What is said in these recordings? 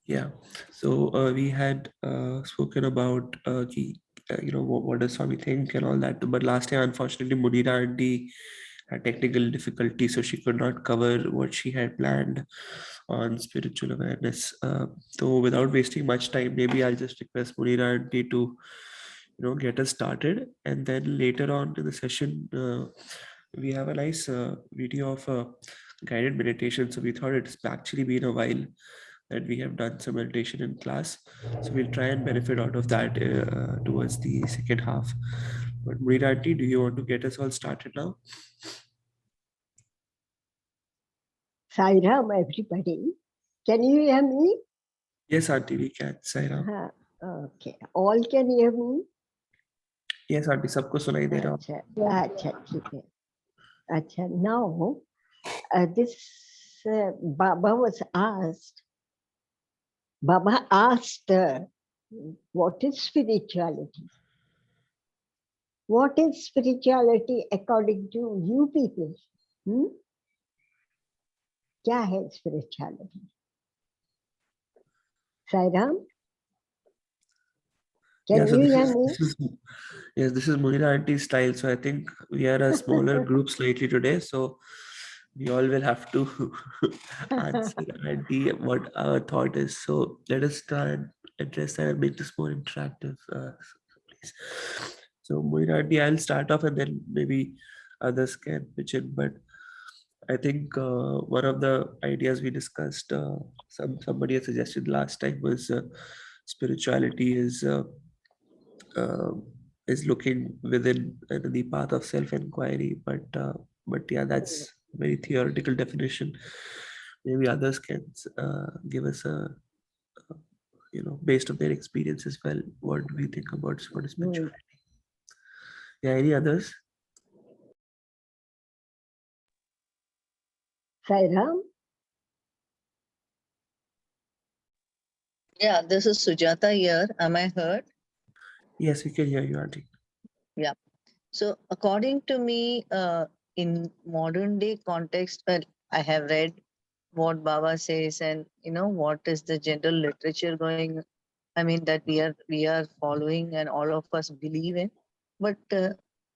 Yeah. So we had spoken about what does Swami think and all that. But last time, unfortunately, Munira aunty had technical difficulty, so she could not cover what she had planned on spiritual awareness. So without wasting much time, maybe I'll just request Munira aunty to get us started, and then later on in the session, we have a nice video of a guided meditation. So we thought it's actually been a while that we have done some meditation in class. So we'll try and benefit out of that towards the second half. But Murida aunty, do you want to get us all started now? Sairam, everybody. Can you hear me? Yes, aunty, we can. Sairam. Okay. All can hear me? Yes, aunty, सबको सुनाई दे रहा अच्छा अच्छा ठीक है. अच्छा, now this Baba asked, what is spirituality? What is spirituality according to you people? क्या है spirituality? Sairam? Can you hear me? This is Munira auntie's style. So I think we are a smaller group slightly today. So we all will have to answer auntie what our thought is. So let us try and address that and make this more interactive, please. So Munira auntie, I'll start off and then maybe others can pitch in. But I think one of the ideas we discussed, somebody had suggested last time, was spirituality uh, is looking within the path of self-inquiry. But yeah, that's very theoretical definition. Maybe others can give us a based on their experience as well. What do we think about what is spirituality? Yeah, any others? Sairam? Yeah, this is Sujata here. Am I heard? Yes, we can hear you, auntie. Yeah. So according to me, in modern day context, well, I have read what Baba says, and what is the general literature going. I mean that we are following, and all of us believe in. But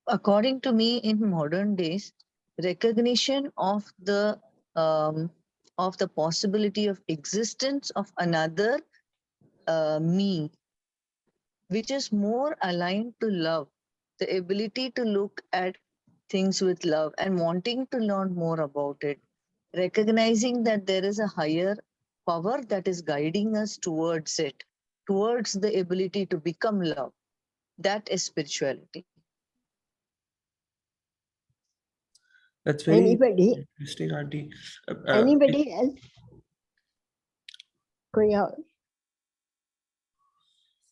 according to me, in modern days, recognition um, of the possibility of existence of another me, which is more aligned to love, the ability to look at things with love and wanting to learn more about it, recognizing that there is a higher power that is guiding us towards it, towards the ability to become love. That is spirituality. That's very Anybody? interesting, auntie. Anybody else? कोई और?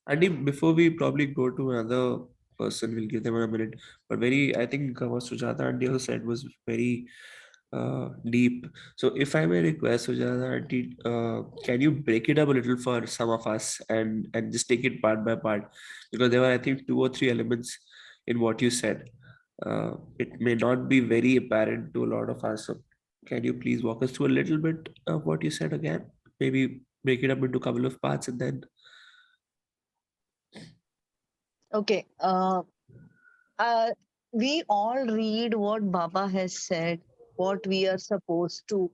Auntie, before we probably go to another person, we'll give them a minute. But I think what Sujata auntie also said was very deep. So if I may request Sujata auntie, can you break it up a little for some of us and just take it part by part? Because there were, I think, 2 or 3 elements in what you said. It may not be very apparent to a lot of us. So can you please walk us through a little bit of what you said again? Maybe break it up into a couple of parts and then. Okay. We all read what Baba has said, what we are supposed to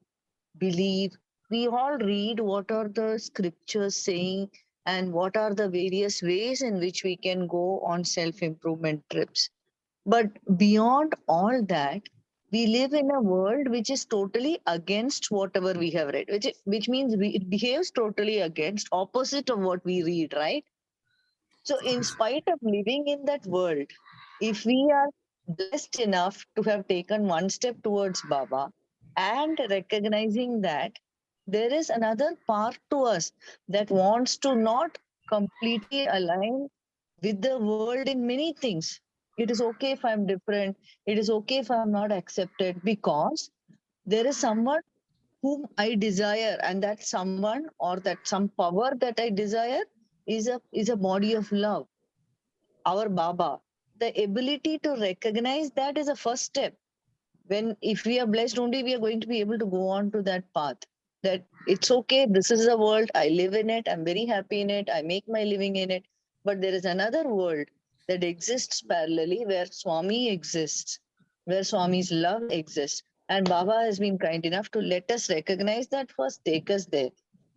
believe. We all read what are the scriptures saying and what are the various ways in which we can go on self improvement trips. But beyond all that, we live in a world which is totally against whatever we have read, which means it behaves totally against, opposite of what we read, right? So, in spite of living in that world, if we are blessed enough to have taken one step towards Baba and recognizing that there is another part to us that wants to not completely align with the world in many things. It is okay if I'm different. It is okay if I'm not accepted, because there is someone whom I desire, and that someone or that some power that I desire is a body of love, our Baba. The ability to recognize that is a first step. When if we are blessed only, we are going to be able to go on to that path. that it's okay, this is the world, I live in it, I'm very happy in it, I make my living in it. But there is another world that exists parallelly where Swami exists, where Swami's love exists. And Baba has been kind enough to let us recognize that first, take us there.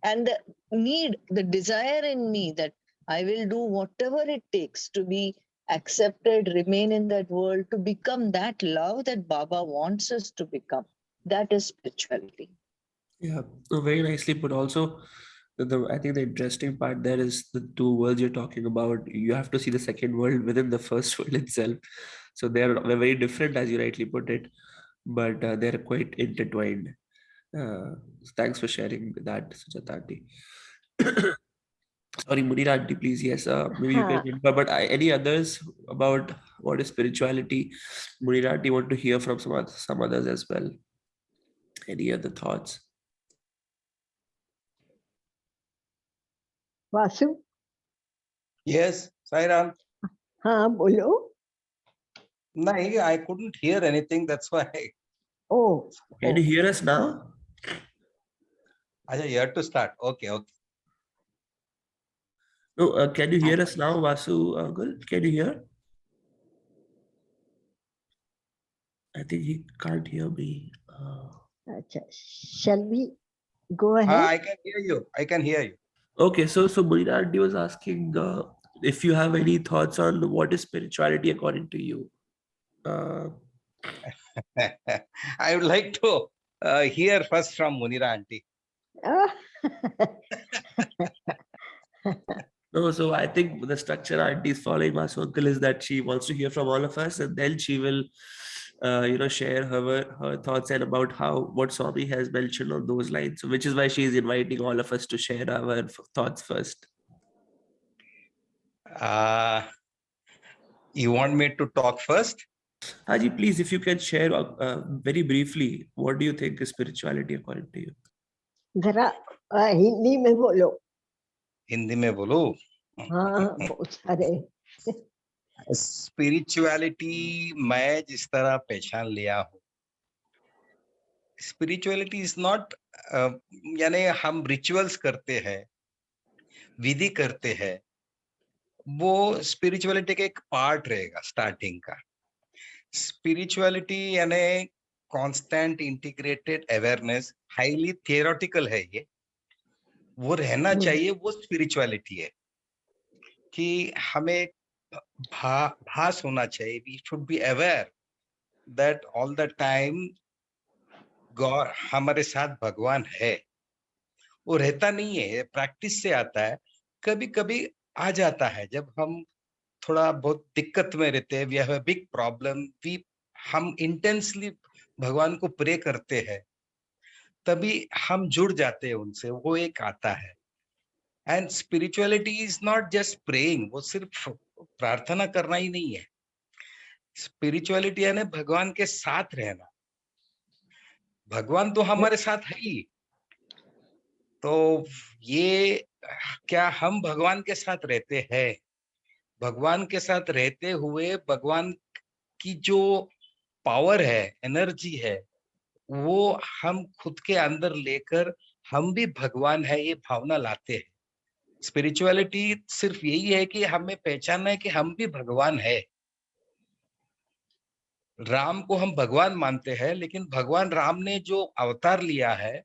And the need, the desire in me that I will do whatever it takes to be accepted, remain in that world, to become that love that Baba wants us to become. That is spirituality. Yeah, very nicely put. Also, I think the interesting part there is the two worlds you're talking about. You have to see the second world within the first world itself. So they're very different, as you rightly put it, but they're quite intertwined. Thanks for sharing that, Sujata. Sorry, Munira aunty, please. Yes, maybe you can. Huh. But any others about what is spirituality? Munira aunty want to hear from some others as well. Any other thoughts? Vasu, Yes, Sairam. हाँ बोलो. No, I couldn't hear anything. That's why Oh, Can you hear us now? you have to start. Okay, okay. No, can you hear us now, Vasu uncle? Can you hear? I think he can't hear me. अच्छा. Shall we go ahead? I can hear you. I can hear you. Okay, so Munira aunty was asking if you have any thoughts on what is spirituality according to you. I would like to hear first from Munira aunty. Ah. No, so I think the structure aunty is following Vasu uncle is that she wants to hear from all of us, and then she will, share her thoughts and about what Swami has mentioned on those lines. So, which is why she is inviting all of us to share our thoughts first. You want me to talk first? Haji, please, if you can share very briefly, what do you think is spirituality according to you? जरा हिंदी में बोलो. हिंदी में बोलो. हाँ, बहुत सारे. Spirituality मैं जिस तरह पहचान लिया हूँ, स्पिरिचुअलिटी इज नॉट, यानी हम रिचुअल्स करते हैं, विधि करते हैं, वो स्पिरिचुअलिटी का एक पार्ट रहेगा स्टार्टिंग का. स्पिरिचुअलिटी यानी constant integrated awareness, highly theoretical है ये, वो रहना चाहिए. वो स्पिरिचुअलिटी है कि हमें भास होना चाहिए. We should be aware that all the time God हमारे साथ भगवान है. वो रहता नहीं है, प्रैक्टिस से आता है. कभी कभी आ जाता है जब हम थोड़ा बहुत दिक्कत में रहते हैं, we have a big problem, हम इंटेंसली भगवान को प्रे करते हैं, तभी हम जुड़ जाते हैं उनसे. वो एक आता है. And spirituality is not just praying, वो सिर्फ प्रार्थना करना ही नहीं है. स्पिरिचुअलिटी यानी भगवान के साथ रहना. भगवान तो हमारे साथ है ही, तो ये क्या हम भगवान के साथ रहते हैं? भगवान के साथ रहते हुए भगवान की जो पावर है, एनर्जी है, वो हम खुद के अंदर लेकर हम भी भगवान है ये भावना लाते हैं. स्पिरिचुअलिटी सिर्फ यही है कि हमें पहचानना है कि हम भी भगवान है. राम को हम भगवान मानते हैं, लेकिन भगवान राम ने जो अवतार लिया है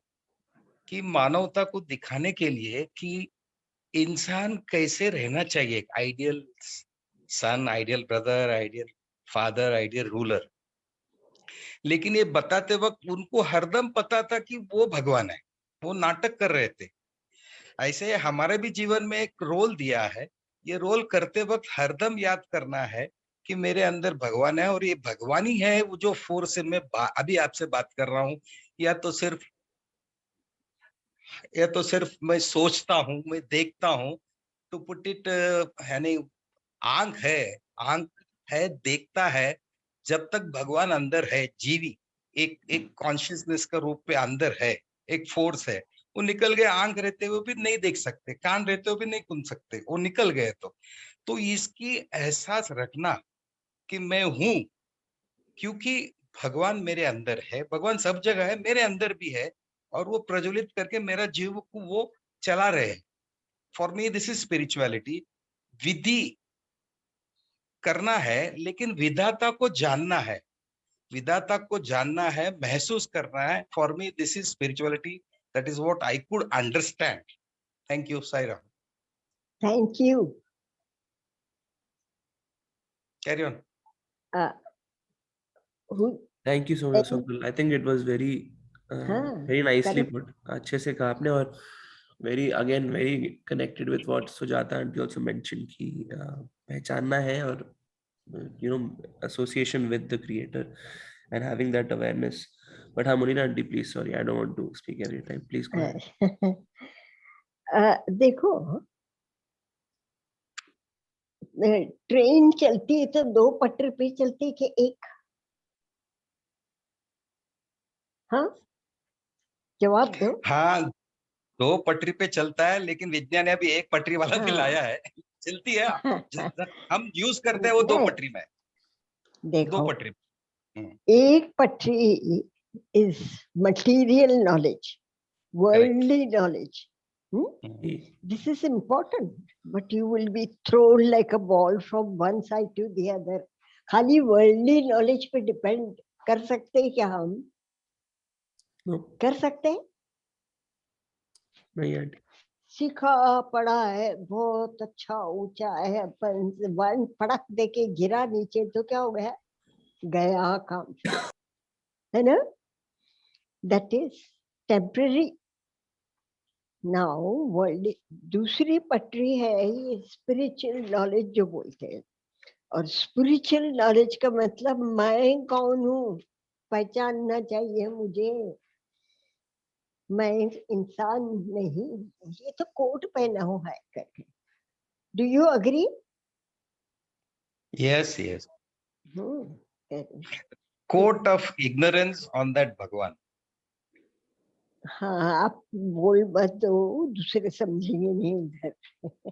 कि मानवता को दिखाने के लिए कि इंसान कैसे रहना चाहिए, ideal son, ideal brother, ideal father, ideal ruler. लेकिन ये बताते वक्त उनको हरदम पता था कि वो भगवान है, वो नाटक कर रहे थे. ऐसे हमारे भी जीवन में एक रोल दिया है. ये रोल करते वक्त हरदम याद करना है कि मेरे अंदर भगवान है, और ये भगवान ही है वो जो फोर्स से मैं अभी आपसे बात कर रहा हूँ. या तो सिर्फ मैं सोचता हूँ, मैं देखता हूँ. तो पुट इट, यानी आंख है, देखता है. जब तक भगवान अंदर है, जीवी एक कॉन्शियसनेस का रूप पे अंदर है, एक फोर्स है. वो निकल गए, आंख रहते हुए भी नहीं देख सकते, कान रहते हुए भी नहीं सुन सकते, वो निकल गए. तो इसकी एहसास रखना कि मैं हूं, क्योंकि भगवान मेरे अंदर है. भगवान सब जगह है, मेरे अंदर भी है. और वो प्रज्वलित करके मेरा जीव को वो चला रहे। For me this is spirituality. विधि करना है लेकिन विधाता को जानना है, विधाता को जानना है, महसूस करना है। For me this is spirituality, that is what I could understand. Thank you Sairam. Thank you. Carry on. Who? Thank you so much, Swapnil. I think it was हाँ, very nicely correct. put. अच्छे से कहा आपने, और very connected with what Sujata aunty also mentioned कि पहचानना है और association with the creator and having that awareness. But हाँ, Munira aunty, please, sorry, I don't want to speak every time. Please go ahead. देखो, train चलती है तो 2 पटरी पे चलती है कि एक? हाँ, जवाब दो। हाँ, 2 पटरी पे चलता है, लेकिन विज्ञान ने अभी 1 पटरी वाला भी हाँ। लाया है। चलती है, हम यूज करते हैं वो 2 नहीं, पटरी में, 2 देखो, पटरी। एक पटरी is material knowledge, worldly knowledge. This is important, but you will be thrown like a ball from one side to the other. खाली worldly knowledge पे depend कर सकते हैं क्या हम? No, कर सकते हैं? नहीं aunty. सीखा पढ़ा है, बहुत अच्छा ऊंचा है, वन पड़क दे के गिरा नीचे तो क्या हो गया? गया काम, है ना? That is temporary. Now world दूसरी पटरी है, ये स्पिरिचुअल नॉलेज जो बोलते हैं। और स्पिरिचुअल नॉलेज का मतलब मैं कौन हूँ पहचानना चाहिए मुझे। मैं इंसान नहीं, ये तो कोट पहना हुआ है करके। Do you agree? Yes yes, hmm, coat of ignorance on that भगवान। हाँ, आप बोल मत दो, दूसरे समझेंगे नहीं इधर।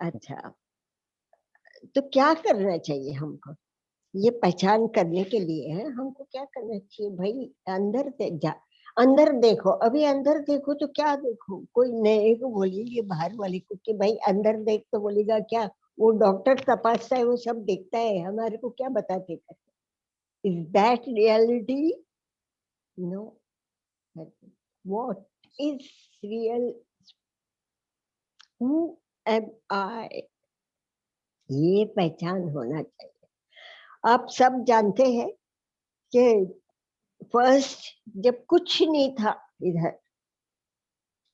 अच्छा, तो क्या करना चाहिए हमको? ये पहचान करने के लिए है, हमको क्या करना चाहिए भाई? अंदर जा, अंदर देखो। अभी अंदर देखो तो क्या देखो? कोई नए को बोलेंगे बाहर वाले को कि भाई अंदर देख, तो बोलेगा क्या? वो डॉक्टर तपासता है, वो सब देखता है, हमारे को क्या बताते करते? Is that reality? No. What is real? Who am I? ये पहचान होना चाहिए। आप सब जानते हैं कि फर्स्ट जब कुछ नहीं था इधर,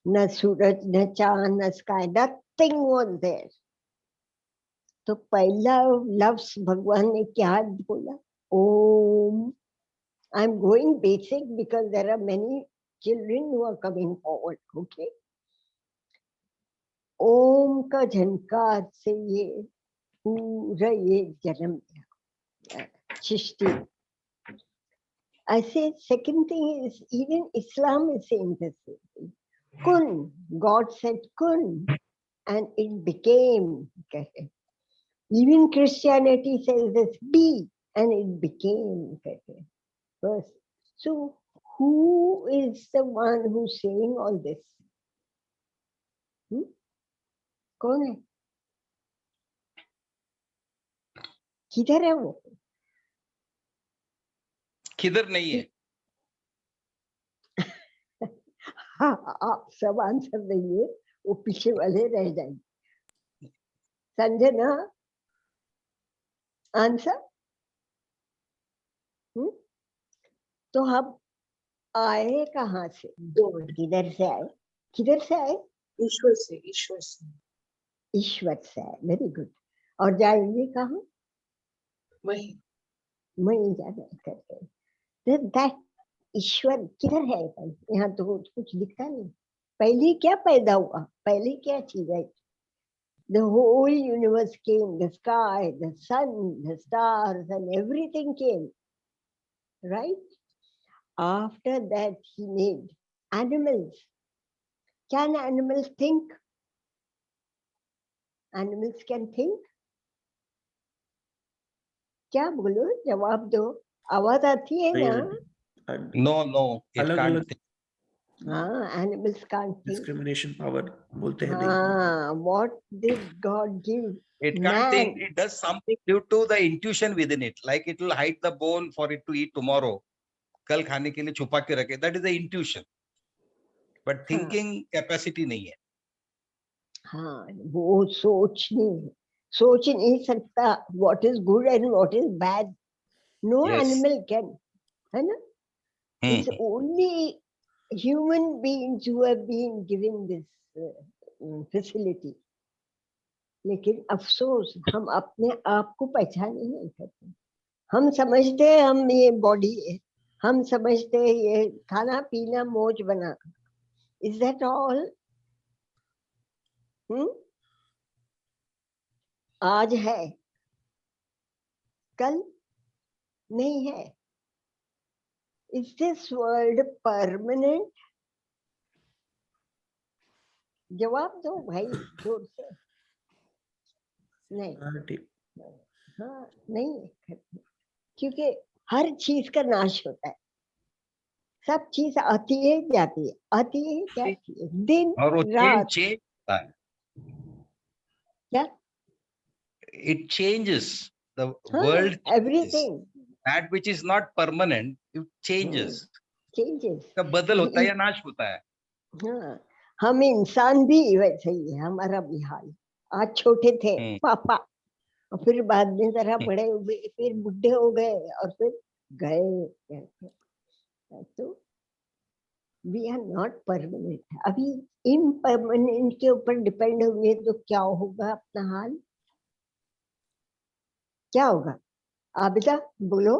न सूरज, न चांद, न स्काई, नथिंग वाज देयर, तो पहला लफ्ज भगवान ने क्या बोला? Om. I am going basic because there are many children who are coming forward. Okay, Om का झनकार से ये पूरा ये जन्म लिया सृष्टि। I say second thing is even Islam is saying the same thing. Kun, God said kun, and it became. Okay. Even Christianity says this be, and it became. Okay. First, so who is the one who's saying all this? कौन है? किधर है वो? किधर नहीं है? हाँ, आप सब आंसर देंगे, वो पीछे वाले रह जाएंगे। संजना, आंसर? तो हम आए कहाँ से? किधर से आए? किधर से आए? ईश्वर से, ईश्वर से। ईश्वर से आए। Very good. और जाएंगे कहाँ? वही वहीं जाना करते। दैट ईश्वर किधर है? यहाँ तो कुछ दिखता नहीं। पहले क्या पैदा हुआ? पहले क्या चीज है? The whole universe came, the sky, the sun, the stars, and everything came, right? After that, he made animals. Can animals think? Animals can think? क्या बोलो? जवाब दो। आवाज आती है नहीं ना? aunty. नो नो, इट अलग कांट अलग थिंक। हाँ, animals can't think. Discrimination power बोलते हैं नहीं. हाँ, what did God give It can't think. man? It does something due to the intuition within it. Like it will hide the bone for it to eat tomorrow. कल खाने के लिए छुपा के रखे. That is the intuition. But हाँ, thinking capacity नहीं है. हाँ, वो सोच नहीं सकता what is good and what is bad. No Yes. animal can, है ना? It's only human beings who have been given this facility. लेकिन अफसोस हम अपने आप को पहचान ही नहीं करते. हम समझते हैं हम ये बॉडी है, हम समझते हैं ये खाना पीना मौज बना. Is that all? आज है, कल नहीं है. Is this world permanent? जवाब दो भाई जोर से. नहीं. हाँ, नहीं है, क्योंकि हर चीज का नाश होता है. सब चीज आती है जाती है, आती है जाती है, दिन और वो रात. change होता है. क्या? It changes. The हाँ, world changes. everything That which is not permanent, it changes. changes. का बदल होता है या नाश होता है. हाँ, हम इंसान भी वैसे ही है, हमारा भी हाल. आज छोटे थे पापा, और फिर बाद में जरा बड़े हुए, फिर बुढ़े हो गए, और फिर गए. तो वी आर नॉट परमानेंट. अभी इम्परमानेंट के ऊपर डिपेंड हुए तो क्या होगा अपना हाल? क्या होगा? आबिदा बोलो.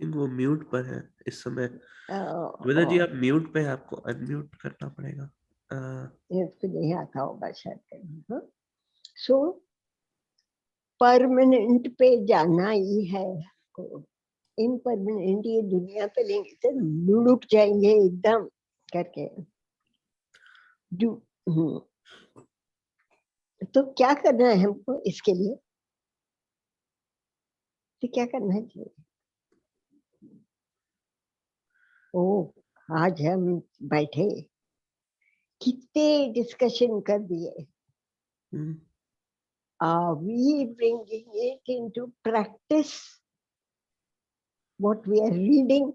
वो म्यूट पर है इस समय. आबिदा जी आप म्यूट पे हैं, आपको अनम्यूट करना पड़ेगा. इसको नहीं आता होगा शायद. सो परमानेंट पे जाना ही है. इम्परमानेंट ये दुनिया पे लेंगे तो लुढ़क जाएंगे एकदम करके. तो क्या करना है हमको इसके लिए? तो क्या करना चाहिए? आज हम बैठे, कितने डिस्कशन कर दिए. Are we bringing it into practice? What we are reading?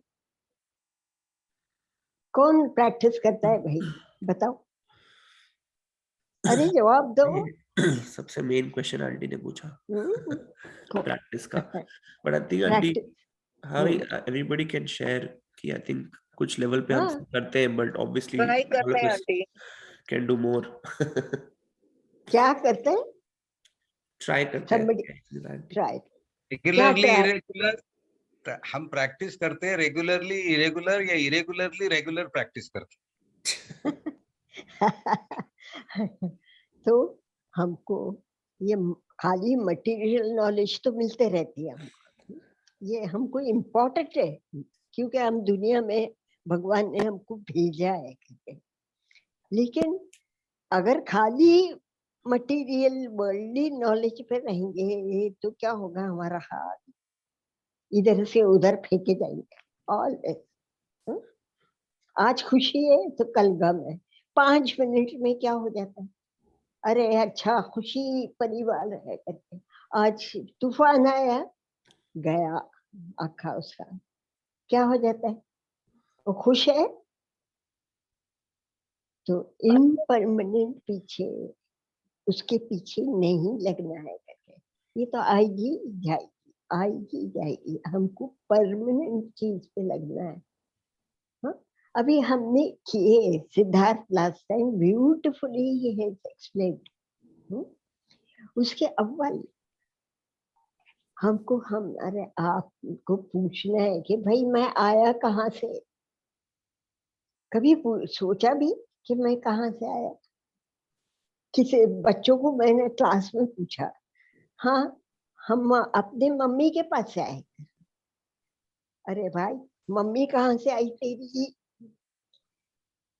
कौन प्रैक्टिस करता है भाई? बताओ. अरे जवाब दो. सबसे मेन क्वेश्चन आंटी ने पूछा प्रैक्टिस का. But I think aunty how everybody can share कि आई थिंक कुछ लेवल पे हम सब करते हैं, बट ऑब्वियसली ट्राई करते हैं आंटी. Can do more. क्या करते हैं? ट्राई करते हैं. ट्राई. रेगुलरली इरेगुलर हम प्रैक्टिस करते हैं, रेगुलरली इरेगुलर या इरेगुलरली रेगुलर प्रैक्टिस करते हैं. तो हमको ये खाली मटेरियल नॉलेज तो मिलते रहती है हमको. ये हमको इम्पोर्टेंट है क्योंकि हम दुनिया में भगवान ने हमको भेजा है. लेकिन अगर खाली मटेरियल वर्ल्डली नॉलेज पे रहेंगे तो क्या होगा हमारा हाल? इधर से उधर फेंके जाएंगे. ऑल आज खुशी है तो कल गम है. 5 मिनट में क्या हो जाता है? अरे अच्छा खुशी परिवार है करके. आज तूफान आया, गया आखा उसका. क्या हो जाता है? वो खुश है. तो इम्परमानेंट पीछे, उसके पीछे नहीं लगना है करके. ये तो आएगी जाएगी, आएगी जाएगी. हमको परमानेंट चीज पे लगना है. हाँ, अभी हमने किए. Siddharth last time beautifully he has explained. उसके अव्वल हमको अरे आपको पूछना है कि भाई मैं आया कहाँ से? कभी सोचा भी कि मैं कहाँ से आया? किसी बच्चों को मैंने क्लास में पूछा, हाँ हम अपने मम्मी के पास से आए. अरे भाई मम्मी कहाँ से आई तेरी?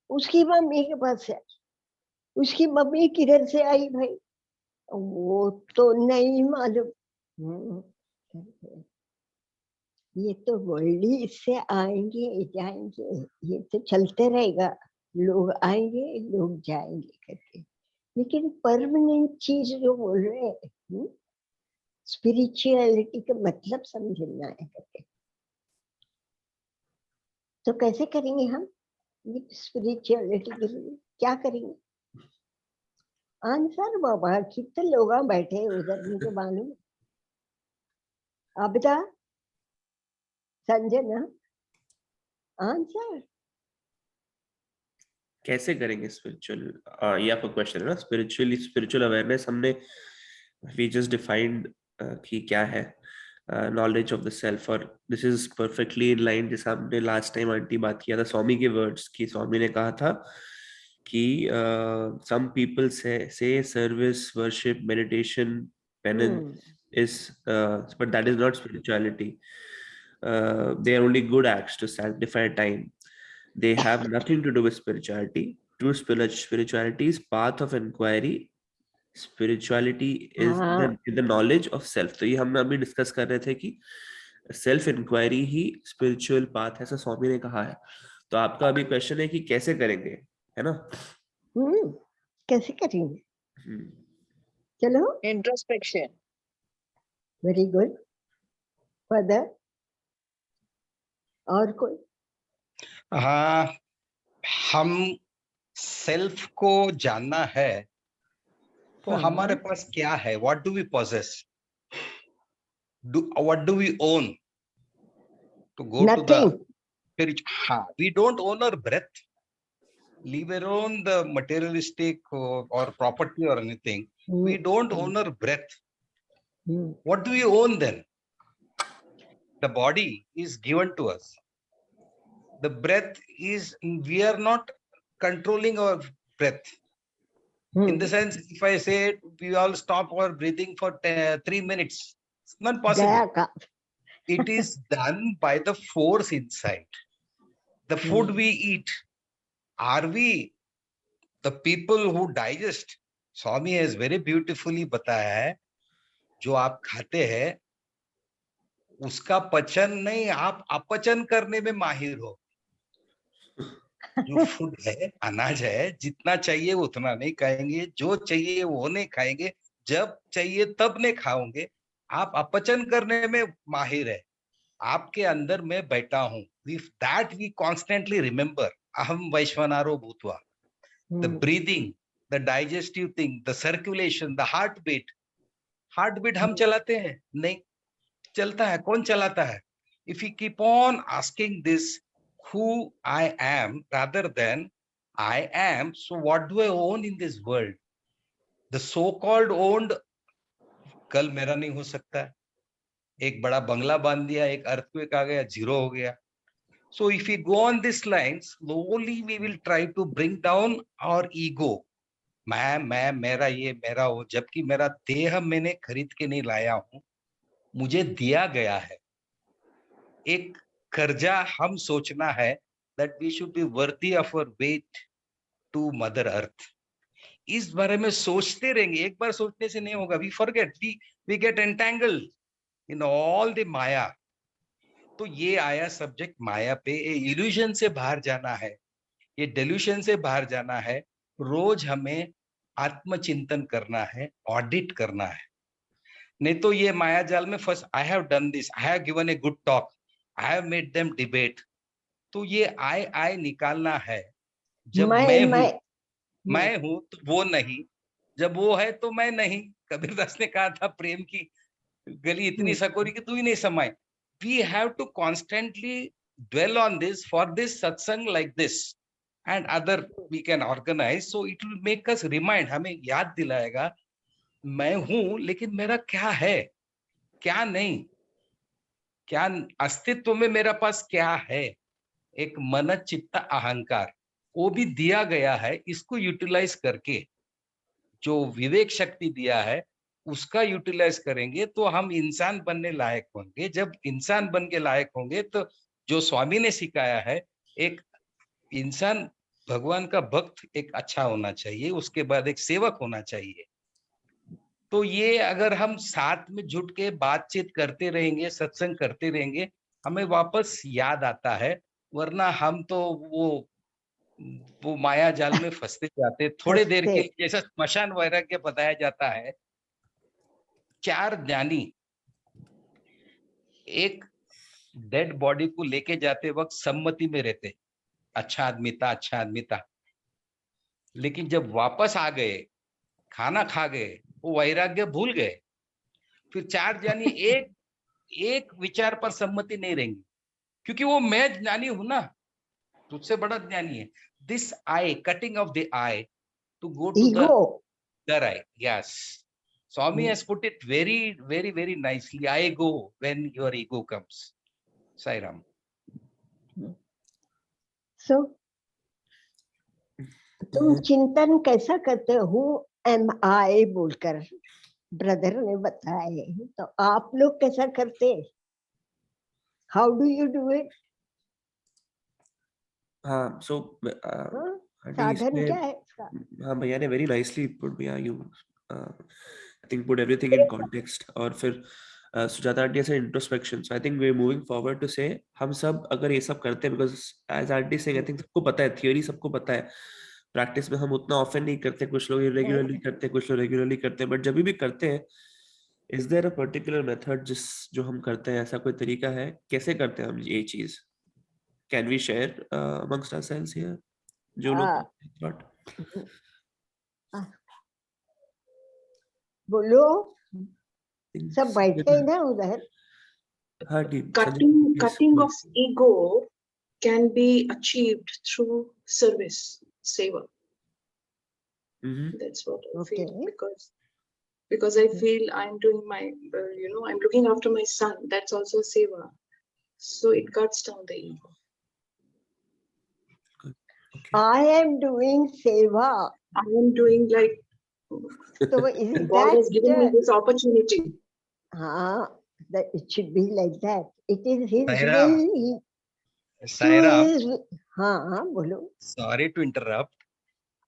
उसकी मम्मी के पास से आई. उसकी मम्मी किधर से आई भाई? वो तो नहीं मालूम. ये तो वर्ल्डली इससे आएंगे जाएंगे, ये तो चलते रहेगा, लोग आएंगे लोग जाएंगे करके। लेकिन परमानेंट चीज जो बोल रहे हैं, स्पिरिचुअलिटी का मतलब समझना है करके। तो कैसे करेंगे हम ये स्पिरिचुअलिटी के लिए, क्या करेंगे? आंसर बाबा, कितने लोग बैठे उधर मुझे मालूम। अब बता संजना, आंसर कैसे करेंगे स्पिरिचुअल, ये आपका क्वेश्चन है ना? स्पिरिचुअल अवेयरनेस हमने वी जस्ट डिफाइंड कि क्या है नॉलेज ऑफ द सेल्फ, और this is perfectly in line जैसा हमने लास्ट टाइम आंटी बात किया था स्वामी के वर्ड्स की। स्वामी ने कहा था कि सम पीपल से service, worship, meditation, penance is but that is not spirituality. They are only good acts to sanctify time. They have nothing to do with spirituality. True spirituality is path of inquiry. Spirituality is the knowledge of self. तो ये हम अभी discuss कर रहे थे कि self inquiry ही spiritual path है, ऐसा स्वामी ने कहा है। तो आपका अभी क्वेश्चन है कि कैसे करेंगे, है ना? कैसे करेंगे? चलो, इंट्रोस्पेक्शन। Very good. फर्दर और कोई? हाँ, हम सेल्फ को जानना है तो हमारे पास क्या है? What do we possess? What do we own to go to the spirit? हाँ, we don't own our breath, leave alone the materialistic or property or anything. We don't own our breath. What do we own then? The body is given to us. The breath is, we are not controlling our breath. In the sense, if I say we all stop our breathing for 3 minutes, it's not possible. It is done by the force inside. The food we eat, are we the people who digest? Swami has very beautifully बताया है, जो आप खाते हैं उसका पचन नहीं, आप अपचन करने में माहिर हो। जो फूड है, अनाज है, जितना चाहिए उतना नहीं खाएंगे, जो चाहिए वो नहीं खाएंगे, जब चाहिए तब नहीं खाओगे। आप अपचन करने में माहिर है। आपके अंदर मैं बैठा हूँ। If that we constantly remember, अहम वैश्वानरो भूत्वा, the breathing, the digestive thing, the circulation, the heartbeat हम चलाते हैं? नहीं चलता है। कौन चलाता है? If we keep on asking this, who I am rather than I am, so what do I own in this world? The so-called owned कल मेरा नहीं हो सकता है। एक बड़ा बंगला बांध दिया, एक अर्थक्वेक आ गया, जीरो हो गया। So if we go on this line, slowly we will try to bring down our ego. मैं मेरा ये मेरा वो, जबकि मेरा देह मैंने खरीद के नहीं लाया हूं, मुझे दिया गया है। एक कर्जा हम सोचना है that we should be worthy of our weight to mother earth. इस बारे में सोचते रहेंगे। एक बार सोचने से नहीं होगा। We forget, we get entangled in all the माया। तो ये आया सब्जेक्ट माया पे। इल्यूजन से बाहर जाना है, ये डेल्यूशन से बाहर जाना है। रोज हमें आत्मचिंतन करना है, ऑडिट करना है। नहीं तो ये माया जाल में first, I have done this, I have given a good talk, I have made them debate. तो ये आई निकालना है। जब मैं हूं तो वो नहीं, जब वो है तो मैं नहीं। कबीरदास ने कहा था, प्रेम की गली इतनी सकोरी कि तू ही नहीं समाए। We have to constantly dwell on this for this satsang like this and other we can organize, so it will make us remind, हमें याद दिलाएगा मैं हूं लेकिन मेरा क्या है, क्या नहीं, क्या अस्तित्व में मेरा पास क्या है। एक मन चित्त अहंकार, वो भी दिया गया है। इसको यूटिलाइज करके जो विवेक शक्ति दिया है उसका यूटिलाइज करेंगे तो हम इंसान बनने लायक होंगे। जब इंसान बन के लायक होंगे तो जो स्वामी ने सिखाया है, एक इंसान भगवान का भक्त एक अच्छा होना चाहिए, उसके बाद एक सेवक होना चाहिए। तो ये अगर हम साथ में जुट के बातचीत करते रहेंगे, सत्संग करते रहेंगे, हमें वापस याद आता है, वरना हम तो वो माया जाल में फंसते जाते थोड़े देर के फंसते। लिए। जैसा स्मशान वैराग्य बताया जाता है, 4 ज्ञानी एक डेड बॉडी को लेके जाते वक्त सम्मति में रहते, अच्छा आदमी था, अच्छा आदमी था। लेकिन जब वापस आ गए, खाना खा गए, वो वैराग्य भूल गए। फिर 4 ज्ञानी एक एक विचार पर सम्मति नहीं रहेंगे, क्योंकि वो मैं ज्ञानी हूं ना, तुझसे बड़ा ज्ञानी है। This eye, cutting off the eye to go to the ego. other eye. Yes. Swami has put it very, very, very nicely. I go when your ego comes. Sai Ram. सो तुम चिंतन कैसा करते हो एम आई बोलकर brother ने बताए, तो आप लोग कैसा करते? How do you do it? हाँ, so आंटी साधन इसमें क्या है इसका? हाँ भैया ने वेरी नाइसली पुट भैया you I think put everything in context. और फिर सुजाता आंटी से introspection, so I think we are moving forward to से हम सब अगर ये सब करते हैं, बिकॉज एज आंटी से आई थिंक सबको पता है, थियोरी सबको पता है, प्रैक्टिस में हम उतना ऑफन नहीं करते, कुछ लोग इरेगुलरली करते हैं, कुछ लोग रेगुलरली करते हैं, बट जब भी करते हैं, is there a particular method जो हम करते हैं, ऐसा कोई तरीका है कैसे करते हैं हम ये चीज? Can we share amongst ourselves here जो लोग थॉट? बोलो, सब बैठे हैं ना उधर। हाँ team Cutting of ego can be achieved through service, seva. That's what I feel, because I feel I'm doing my, I'm looking after my son. That's also seva. So it cuts down the ego. I am doing seva. I am doing like, So is God has given me that this opportunity. that it should be like that? It is His Saira. will. Saira, हाँ बोलो। sorry to interrupt.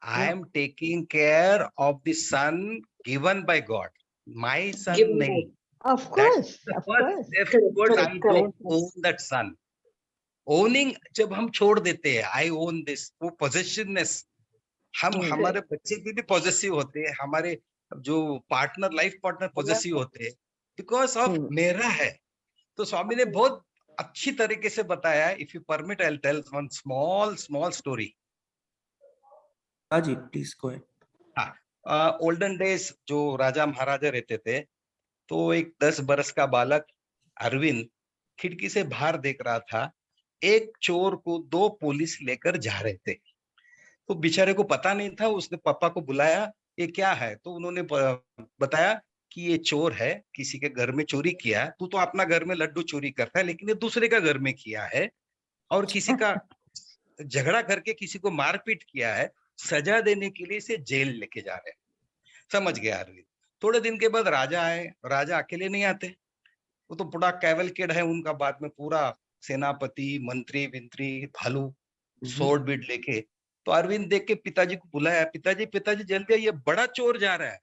I am taking care of the son given by God. My son Given by- nahi. Of course, of course. Because I Correct, don't yes. own that son. Owning जब हम छोड़ देते हैं, I own this, वो possessiveness, हम हमारे बच्चे भी पॉजेसिव होते हैं, हमारे जो पार्टनर, लाइफ पार्टनर पॉजेसिव होते हैं, बिकॉज ऑफ मेरा है। तो स्वामी ने बहुत अच्छी तरीके से बताया। If you permit, I will tell one small story. हाँ जी, प्लीज गो अहेड। हाँ, ओल्डन डेज जो राजा महाराजा रहते थे, तो एक 10 बरस का बालक अरविंद खिड़की से बाहर देख रहा था। एक चोर को 2 पुलिस लेकर जा रहे थे, तो बेचारे को पता नहीं था। उसने पापा को बुलाया, ये क्या है? तो उन्होंने बताया कि ये चोर है, किसी के घर में चोरी किया। तू तो अपना घर में लड्डू चोरी करता है, लेकिन ये दूसरे का घर में किया है, और किसी का झगड़ा करके किसी को मारपीट किया है। सजा देने के लिए इसे जेल लेके जा रहे हैं। समझ गया अरविंद। थोड़े दिन के बाद राजा आए। राजा अकेले नहीं आते, वो तो पूरा कैवलकेड है उनका, बाद में पूरा सेनापति, मंत्री विंत्री, भालू, सोर्ड बीट लेके। तो अरविंद देख के पिताजी को बुलाया, पिताजी जल्दी आइए, बड़ा चोर जा रहा है।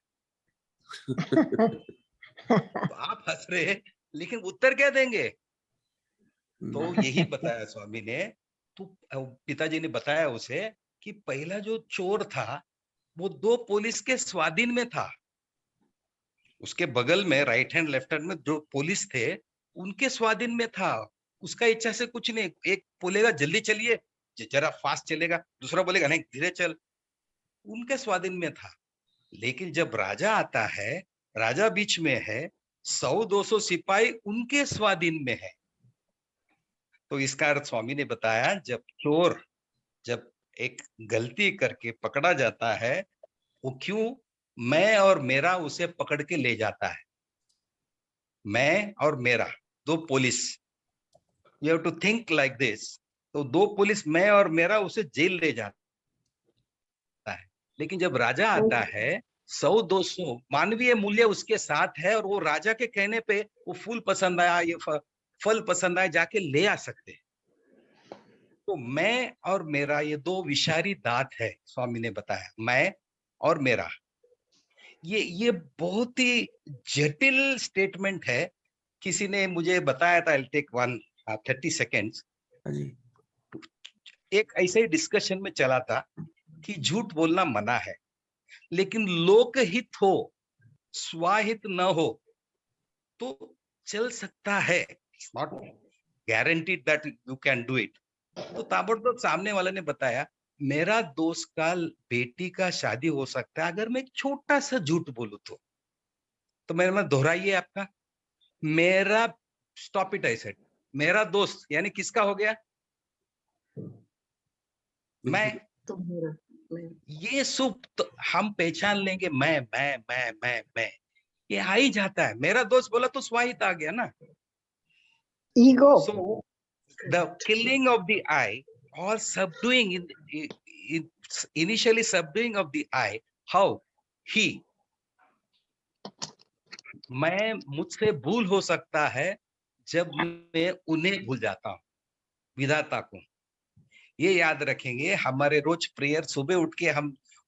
तो आप हंस रहे हैं, लेकिन उत्तर क्या देंगे? तो यही बताया स्वामी ने। तो पिताजी ने बताया उसे कि पहला जो चोर था वो 2 पुलिस के स्वाधीन में था। उसके बगल में राइट हैंड लेफ्ट हैंड में जो पुलिस थे उनके स्वाधीन में था। उसका इच्छा से कुछ नहीं। एक बोलेगा जल्दी चलिए, जरा फास्ट चलेगा, दूसरा बोलेगा नहीं धीरे चल, उनके स्वाधीन में था। लेकिन जब राजा आता है, राजा बीच में है, 100-200 सिपाही उनके स्वाधीन में है। तो इसका अर्थ स्वामी ने बताया, जब चोर जब एक गलती करके पकड़ा जाता है, वो क्यों मैं और मेरा उसे पकड़ के ले जाता है। मैं और मेरा 2 police, you have to think like this. तो 2 पुलिस, मैं और मेरा, उसे जेल ले जाता है। लेकिन जब राजा आता है, 100-200 मानवीय मूल्य उसके साथ है, और वो राजा के कहने पे वो फूल पसंद आया, ये फल पसंद आया, जाके ले आ सकते हैं। तो मैं और मेरा ये 2 विषारी दांत है, स्वामी ने बताया, मैं और मेरा। ये बहुत ही जटिल स्टेटमेंट है। किसी ने मुझे बताया था, आई टेक वन 30 सेकेंड्स, हाँ जी, एक ऐसे ही डिस्कशन में चला था कि झूठ बोलना मना है, लेकिन लोकहित हो, स्वाहित न हो तो चल सकता है, it's not guaranteed that you can do it. तो ताबड़तोड़ सामने वाले ने बताया, मेरा दोस्त का बेटी का शादी हो सकता है अगर मैं एक छोटा सा झूठ बोलूं तो मैंने दोहराइए आपका, मेरा, स्टॉप इट, आई सेड, मेरा दोस्त यानी किसका हो गया, मैं, तुम्हारा, मैं, ये सुप तो हम पहचान लेंगे, मैं, ये आ ही जाता है। मेरा दोस्त बोला तो स्वाहित आ गया ना। Ego. So the killing of the I or subduing initially subduing of the I, how he, मैं, मुझसे भूल हो सकता है जब मैं उन्हें भूल जाता हूँ, विधाता को। ये याद रखेंगे, हमारे रोज प्रेयर सुबह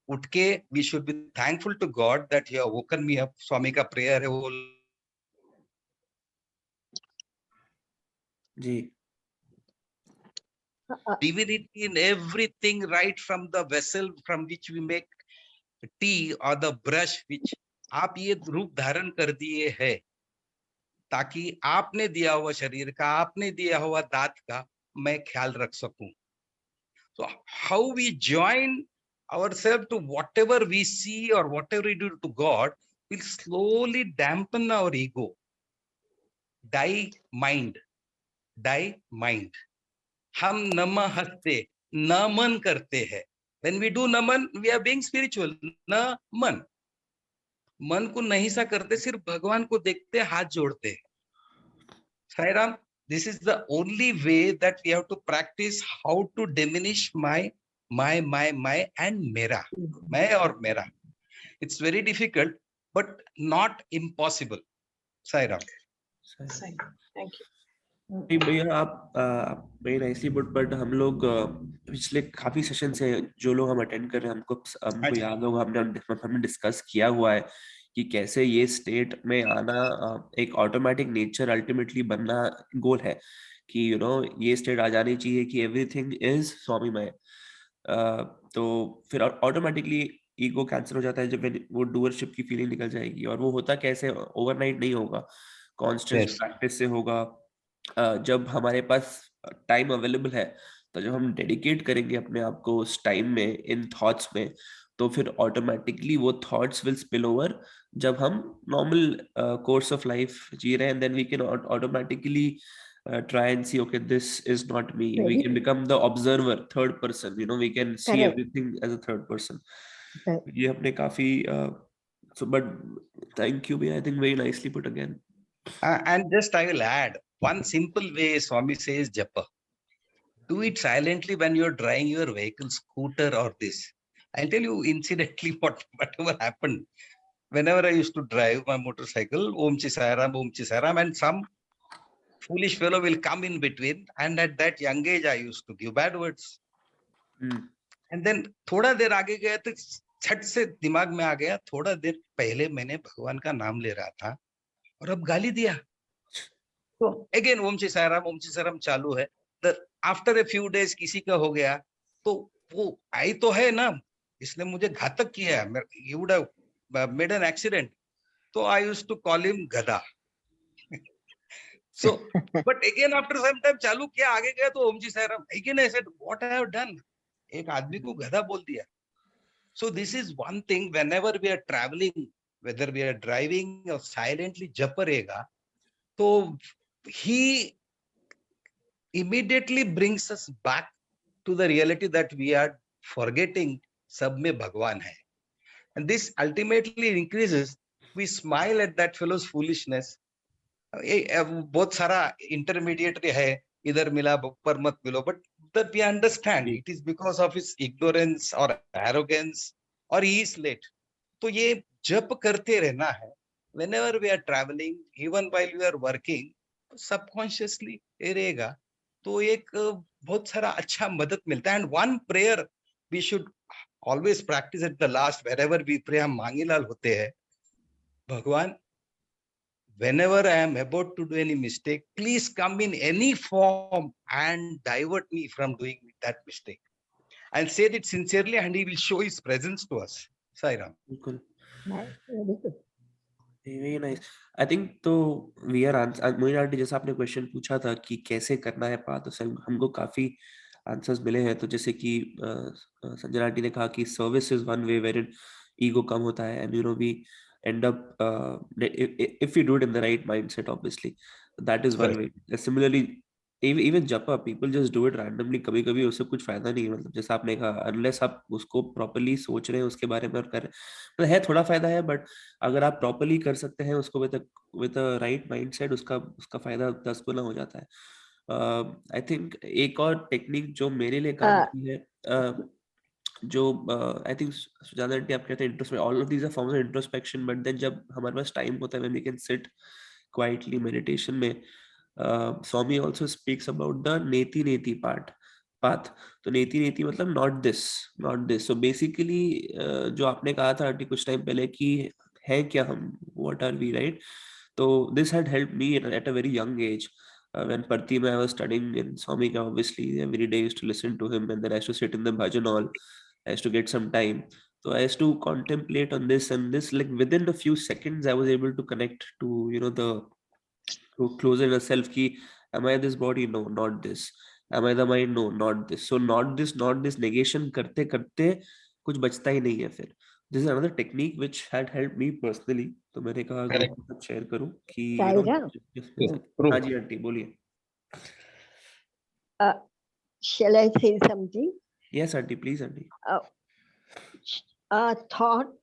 उठ के we should be thankful to God that you have woken me up. Swami का प्रेयर है वो जी, divinity in everything, right from the vessel from which we make tea or the brush which आप ये रूप धारण कर दिए है ताकि आपने दिया हुआ शरीर का, आपने दिया हुआ दांत का मैं ख्याल रख सकूं। So how we join ourselves to whatever we see or whatever we do to God will slowly dampen our ego. Die mind, die mind. हम नमस्ते, नमन करते हैं। When we do naman, we are being spiritual. नमन, मन को नहीं सा करते, सिर्फ भगवान को देखते, हाथ जोड़ते हैं। Sai Ram, this is the only way that we have to practice how to diminish my and mera. मैं और मेरा. It's very difficult, but not impossible. Sai Ram. सही। thank you. नहीं भैया, आप वेरी नाइसली बट हम लोग पिछले काफी सेशन से जो लोग हम अटेंड कर रहे हैं, हमको अच्छा। याद होगा, हमने डिस्कस किया हुआ है कि कैसे ये स्टेट में आना एक ऑटोमेटिक नेचर अल्टीमेटली बनना गोल है कि ये स्टेट आ जानी चाहिए कि एवरीथिंग इज स्वामीमय। तो फिर ऑटोमेटिकली ईगो कैंसिल हो जाता है जब वो डूअरशिप की फीलिंग निकल जाएगी। और वो होता कैसे, ओवरनाइट नहीं होगा, कॉन्स्टेंट Yes. प्रैक्टिस से होगा। जब हमारे पास टाइम अवेलेबल है, तो जब हम डेडिकेट करेंगे अपने आप को उस टाइम में, इन थॉट्स में, तो फिर ऑटोमेटिकली वो थॉट्स विल स्पिल ओवर जब हम नॉर्मल कोर्स ऑफ लाइफ जी रहे हैं। Then we can automatically try and see, okay, this is not me. We Very can become the observer, third person, we can see correct. everything as a third person. Right. ये हमने काफी but thank you, I think very nicely put again. And just I will add one simple way. Swami says japa. Do it silently when you're driving your vehicle, scooter or this. I'll tell you incidentally whatever happened. Whenever I used to drive my motorcycle, Om Chi Sai Ram, and some foolish fellow will come in between. And at that young age, I used to give bad words. And then थोड़ा देर आगे गया तो छट से दिमाग में आ गया, थोड़ा देर पहले मैंने भगवान का नाम ले रहा था और अब गाली दिया। तो अगेन ओम श्री साई राम चालू है। आफ्टर ए फ्यू डेज किसी का हो गया तो वो आई तो है ना, इसने मुझे घातक किया, he would have made an accident. तो I used to call him गधा। So but again after some time चालू किया, आगे गया तो Om ji Sai Ram, again I said what I have done, एक आदमी को गधा बोल दिया। So this is one thing, whenever we are traveling, whether we are driving or silently jap रहेगा, तो he immediately brings us back to the reality that we are forgetting सब में भगवान है। And this ultimately increases, we smile at that fellow's foolishness. बहुत सारा intermediary है, इधर मिला पर मत मिलो, but that we understand it is because of his ignorance or arrogance or he is late. तो ये जप करते रहना है whenever we are traveling, even while we are working, subconsciously रहेगा तो एक बहुत सारा अच्छा मदद मिलता है। And one prayer we should always practice at the last, wherever we pray, हम मांगीलाल होते हैं, भगवान whenever I am about to do any mistake, please come in any form and divert me from doing that mistake. I'll say that sincerely, and he will show his presence to us. Sai Ram. बिल्कुल very good. Very nice. I think तो we are answer. Moin aunty, जैसा आपने question पूछा था कि कैसे करना है पाथ, उससे हमको काफी आंसर्स मिले हैं. तो जैसे कि संजय आंटी ने कहा कि service is one way where ego कम होता है, and you know we end up if we do it in the right mindset, obviously that is one way. Similarly, even japa, people just do it randomly. कभी कभी उससे कुछ फायदा नहीं है. मतलब जैसा आपने कहा, unless आप उसको properly सोच रहे हैं उसके बारे में और कर रहे हैं, तो है थोड़ा फायदा है. बट अगर आप प्रॉपरली कर सकते हैं उसको विद राइट माइंडसेट, उसका उसका फायदा 10 गुना हो जाता है. आई थिंक एक और टेक्निक जो मेरे लिए काम की है, जो आई थिंक सुजाता आंटी आप कहते हैं introspection, all of these are forms of introspection. But then जब हमारे पास टाइम होता है, when we can sit quietly meditation में, Swami also speaks about the neti neti path. तो नेति नेति मतलब नॉट दिस. सो बेसिकली जो आपने कहा था आंटी कुछ टाइम पहले कि है क्या हम, व्हाट आर वी, राइट? तो this had helped me at a very young age. When Parthi I was studying in Swamika, obviously every day I used to listen to him, and then I used to sit in the bhajan hall. I used to get some time, so I used to contemplate on this, and this, like, within a few seconds I was able to connect to, you know, the to closer inner self ki, am I this body? No, not this. Am I the mind? No, not this. So not this negation करते करते कुछ बचता ही नहीं है फिर. This is another technique which had helped me personally. तो मैंने कहा Correct. ग्रुप में शेयर करूं कि सायरा, हाँ जी आंटी बोलिए. shall I say something? Yes aunty, please aunty. Our thought,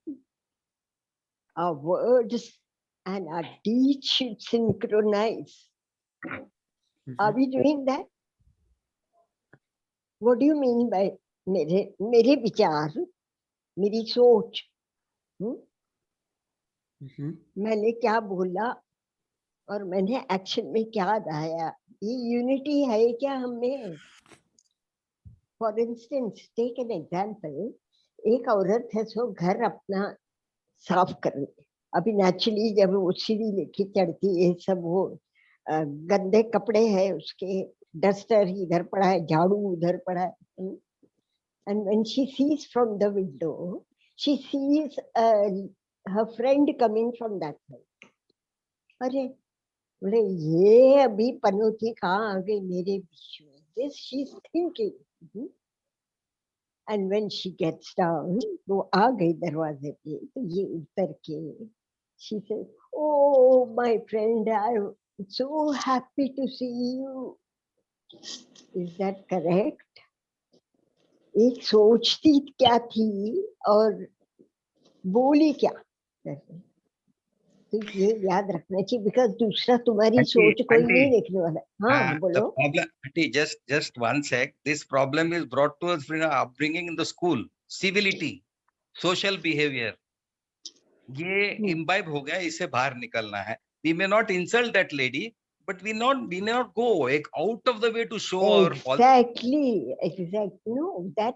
our words, and our deeds should synchronize. Are we doing that? What do you mean by मेरे विचार, मेरी सोच, मैंने क्या बोला और मैंने एक्शन में क्या लाया, ये यूनिटी है क्या हमें? For instance, take an example. एक औरत है, सो घर अपना साफ कर रही है. अभी नेचुरली जब वो सीढ़ी लेके चढ़ती है, सब वो गंदे कपड़े हैं उसके, डस्टर इधर पड़ा है, झाड़ू उधर पड़ा है. And when she sees from the window, she sees her friend coming from that side. अरे बोले ये अभी पनौती कहाँ आ गई मेरे बीच में? This she's thinking. And when she gets down, वो आ गई दरवाजे पे, तो ये उतर के she says, oh my friend, I'm so happy to see you. Is that correct? एक सोचती क्या थी और बोली क्या? तो ये याद रखना चाहिए, बिकॉज दूसरा तुम्हारी सोच कोई नहीं देखने वाला. हाँ बोलो. The problem, auntie, just one sec. This problem is brought to us from upbringing in the school. Civility, social behavior. ये imbibe हो गया, इससे बाहर निकलना है. We may not insult that lady, but we not go out of the way to show our exactly. No, that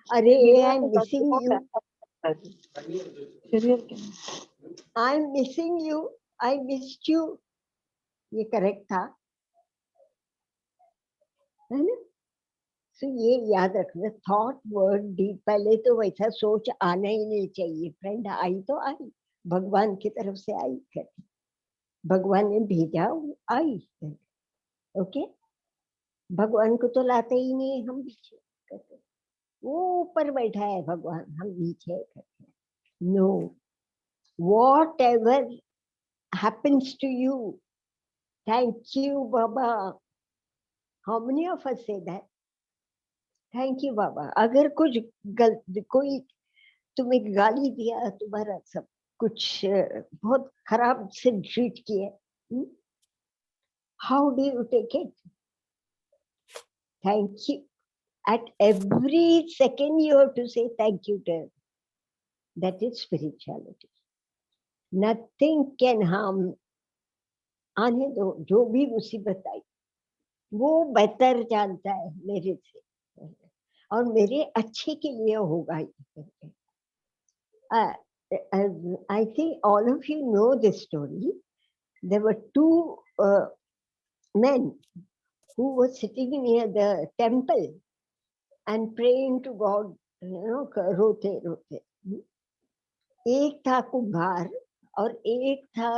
अरे I'm missing you. I'm missing you. I missed you. ये correct था, है ना? तो ये याद रखना, थॉट वर्ड डीड, पहले तो वैसा सोच आना ही नहीं चाहिए. फ्रेंड आई तो आई, भगवान की तरफ से आई कर, भगवान ने भेजा, आई. ओके, भगवान को तो लाते ही नहीं हम पीछे करते, वो ऊपर बैठा है भगवान, हम नीचे करते. No, whatever happens to you, thank you baba. How many of us say that? Thank you बाबा. अगर कुछ कोई तुम्हें गाली दिया, तुम्हारा सब कुछ बहुत खराब से ट्रीट किया, how do you take it? Thank you. At every second you have to say thank you to him. That is spirituality. Nothing can harm. आने दो, जो भी मुसीबत आई वो बेहतर जानता है मेरे से, और मेरे अच्छे के लिए होगा. I think all of you know this story. there were two men who were sitting near the temple and praying to God, रोते रोते. एक था कुम्हार और एक था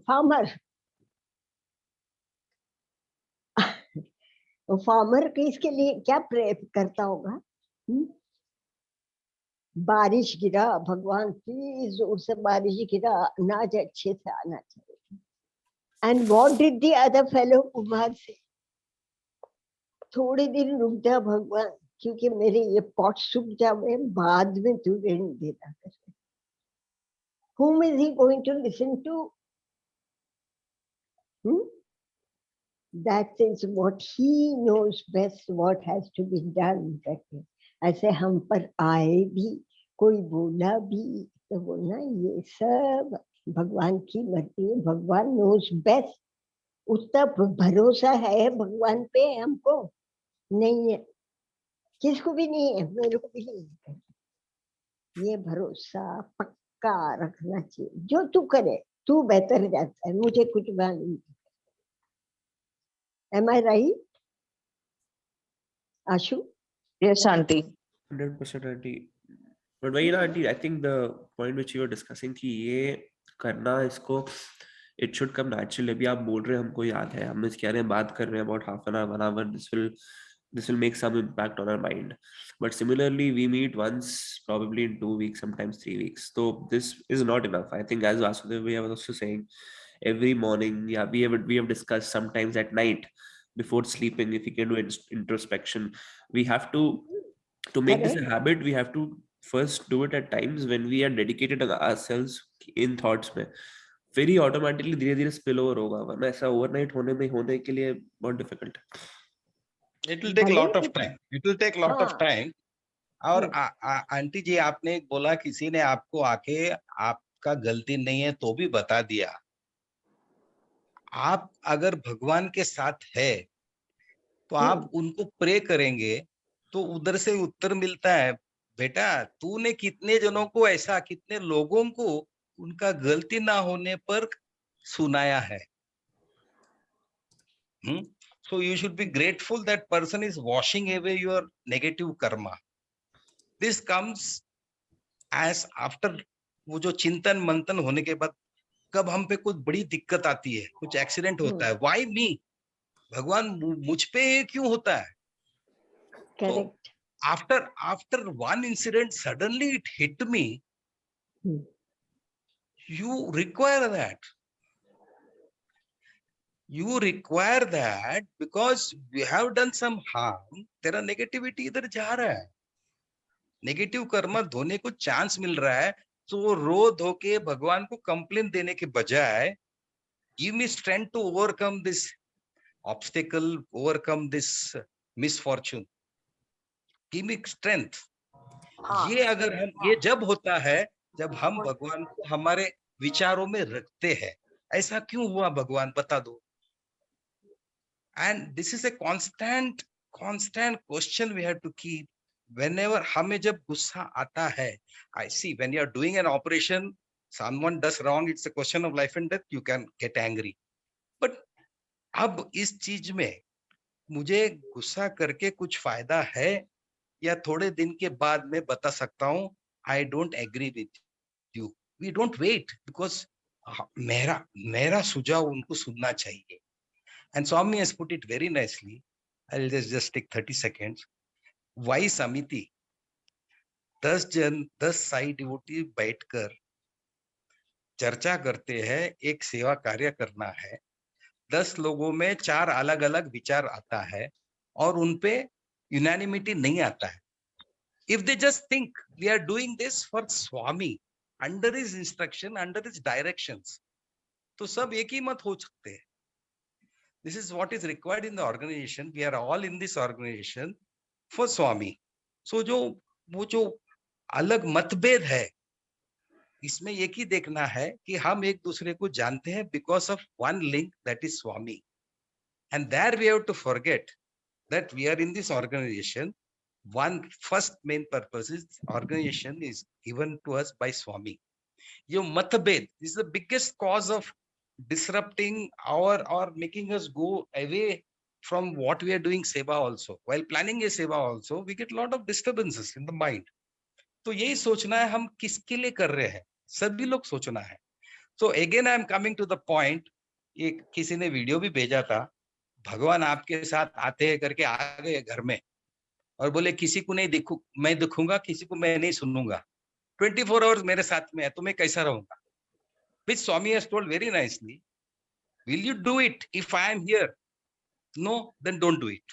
फार्मर. फार्मर किसके लिए क्या प्रे करता होगा? बारिश गिरा, भगवान प्लीज जोर से बारिश गिरा, अनाज अच्छे से आना चाहिए. And what did the other fellow कुम्हार से? थोड़े दिन रुक जा भगवान, क्योंकि मेरे ये पॉट सूख जावे, बाद में तू ऋण देना कर. Whom is he going to listen to? That is what he knows best, what has to be done. ऐसे हम पर आए भी, कोई बोला भी, तो बोलना ये सब भगवान की मर्जी है, भगवान नोज बेस्ट. उतना भरोसा है भगवान पे हमको नहीं है, किसको भी नहीं है, मेरे को भी नहीं है. ये भरोसा पक्का रखना चाहिए. जो तू करे तू बेहतर जाता है, मुझे कुछ मालूम नहीं. Am I right, Ashu? Yes, auntie. 100% aunty. But वही ना aunty, I think the point which you were discussing कि ये करना इसको, it should come naturally. अभी आप बोल रहे हैं, हमको याद है, हम इस कह रहे हैं, बात कर रहे हैं about half an hour, 1 hour, this will make some impact on our mind. But similarly, we meet once probably in 2 weeks, sometimes 3 weeks. So this is not enough. I think as Vasudev was also saying, every morning, yeah, we have discussed sometimes at night before sleeping, if we can do introspection. We have to make this a habit. We have to first do it at times when we are dedicated ourselves in thoughts में, फिर ही automatically धीरे धीरे spill over होगा, वरना ऐसा overnight होने के लिए बहुत डिफिकल्ट है. It will take a lot of time. It will take a lot of time. और आंटी जी, आपने बोला किसी ने आपको आके आपका गलती नहीं है तो भी बता दिया. आप अगर भगवान के साथ है तो आप उनको प्रे करेंगे तो उधर से उत्तर मिलता है. बेटा, तूने कितने जनों को ऐसा, कितने लोगों को उनका गलती ना होने पर सुनाया है. So you should be grateful that person is washing away your negative karma. This comes as after वो जो चिंतन मंथन होने के बाद, कब हम पे कुछ बड़ी दिक्कत आती है, कुछ एक्सीडेंट होता है, why me? भगवान मुझ पे क्यों होता है? Correct. So after one incident, suddenly it hit me. You require that. You require that because you have done some harm. तेरा negativity इधर जा रहा है, नेगेटिव कर्म धोने को चांस मिल रहा है. तो वो रो धो के भगवान को कंप्लेन देने के बजाय, give me strength to overcome this obstacle, overcome this misfortune. Give me strength. ये अगर हम, ये जब होता है जब हम भगवान को हमारे विचारों में रखते हैं. ऐसा क्यों हुआ भगवान, बता दो. And this is a constant question we have to keep. Whenever हमें जब गुस्सा आता है, I see when you are doing an operation, someone does wrong, it's a question of life and death, you can get angry. But अब इस चीज में मुझे गुस्सा करके कुछ फायदा है या थोड़े दिन के बाद मैं बता सकता हूँ I don't agree with you. We don't wait because मेरा सुझाव उनको सुनना चाहिए. And Swami has put it very nicely. I'll just take 30 seconds. Why Samiti? 10 Sai devotee बैठकर चर्चा करते हैं, एक सेवा कार्य करना है. 10 लोगों में 4 अलग अलग विचार आता है और उनपे यूनानिमिटी नहीं आता है. If they just think we are doing this for Swami, under his instruction, under his directions, तो सब एक ही मत हो सकते हैं. This is what is required in the organization. We are all in this organization for Swami. So वो जो अलग मतभेद है, इसमें एक ही देखना है कि हम एक दूसरे को जानते हैं because of one link, that is Swami. And there we have to forget that we are in this organization. One first main purpose is organization is given to us by Swami. ये मतभेद is the biggest cause of disrupting or making us go away from what we are doing seva also. While planning a seva also, we get a lot of disturbances in the mind. तो यही सोचना है हम किसके लिए कर रहे हैं, सभी लोग सोचना है. So again I am coming to the point. ये किसी ने वीडियो भी भेजा था, भगवान आपके साथ आते हैं करके आ गए घर में और बोले किसी को नहीं देखू, मैं दिखूंगा, किसी को मैं नहीं सुनूंगा, 24 आवर्स मेरे साथ में है, तो मैं कैसा रहूंगा. Which Swami has told very nicely, will you do it if I am here? No, then don't do it.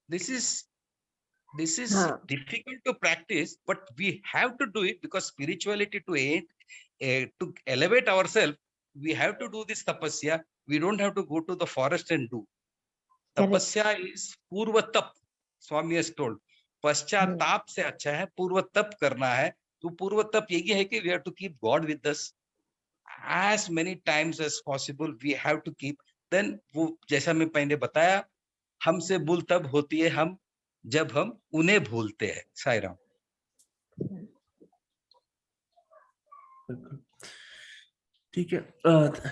This is हाँ. difficult to practice, but we have to do it because spirituality to elevate ourselves, we have to do this tapasya. We don't have to go to the forest and do. Correct. Tapasya is purva tap. Swami has told. पश्चाताप से अच्छा है पूर्व तप करना है. तो पूर्व तप यही है कि we have to keep God with us as many times as possible. We have to keep. Then वो जैसा मैं पहले बताया, हमसे भूल तब होती है हम जब हम उन्हें भूलते हैं. साई राम. ठीक है.